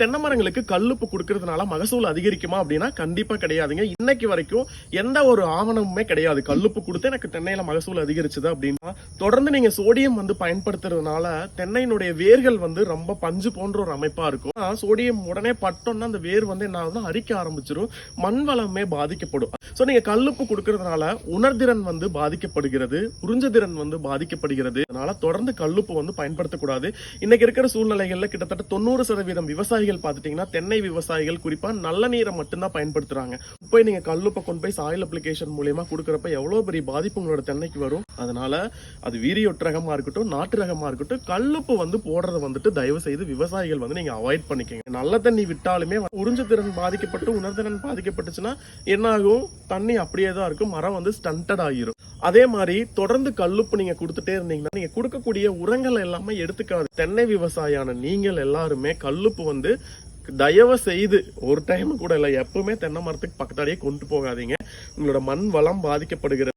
தென்னை மரங்களுக்கு கல்லுப்பு கொடுக்கறதுனால மகசூல் அதிகரிக்குமா அப்படின்னா கண்டிப்பா கிடையாதுங்க. இன்னைக்கு வரைக்கும் எந்த ஒரு ஆவணமுமே கிடையாது கல்லுப்பு கொடுத்து எனக்கு தென்னையில மகசூல் அதிகரிச்சது அப்படின்னா. தொடர்ந்து நீங்க சோடியம் பயன்படுத்துறதுனால தென்னையினுடைய வேர்கள் ரொம்ப பஞ்சு போன்ற ஒரு அமைப்பா இருக்கும். சோடியம் உடனே பட்டோம்னா அந்த வேர் என்ன ஆகுதுன்னா அரிக்க ஆரம்பிச்சிடும், மண் வளமே பாதிக்கப்படும். சோ நீங்க கல்லுப்பு கொடுக்கறதுனால உணர்திறன் பாதிக்கப்படுகிறது, உறிஞ்சுதிறன் பாதிக்கப்படுகிறது. அதனால தொடர்ந்து கல்லுப்பு பயன்படுத்தக்கூடாது. இன்னைக்கு இருக்கிற சூழ்நிலைகள்ல கிட்டத்தட்ட 90% விவசாயிகள் பாத்துட்டீங்கன்னா தென்னை விவசாயிகள் குறிப்பா நல்ல நீரை மட்டும்தான் பயன்படுத்துறாங்க. போய் நீங்க கல்லுப்பை கொண்டு போய் சாயில் அப்ளிகேஷன் மூலமா கொடுக்கறப்ப எவ்வளவு பெரிய பாதிப்பு உங்களோட தென்னைக்கு வரும். அதனால அது வீரியொட்டு ரகமா இருக்கட்டும், நாட்டு ரகமா இருக்கட்டும், கல்லுப்பு போடுறத தயவு செய்து விவசாயிகள் நீங்க அவாய்ட் பண்ணிக்கங்க. நல்ல தண்ணி விட்டாலுமே உறிஞ்சு திறன் பாதிக்கப்பட்டு உணர்திறன் பாதிக்கப்பட்டுச்சுன்னா என்ன ஆகும்? தண்ணி அப்படியே தான் இருக்கும், மரம் ஸ்டண்டட் ஆகிரும். அதே மாதிரி தொடர்ந்து கல்லுப்பு நீங்க கொடுத்துட்டே இருந்தீங்கன்னா நீங்க கொடுக்கக்கூடிய உரங்கள் எல்லாமே எடுத்துக்காது. தென்னை விவசாயியான நீங்கள் எல்லாருமே கல்லுப்பு தயவு செய்து ஒரு டைம் கூட இல்ல, எப்பவுமே தென்னை மரத்துக்கு பக்கத்தாடியே கொண்டு போகாதீங்க. உங்களோட மண் வளம் பாதிக்கப்படுகிறது.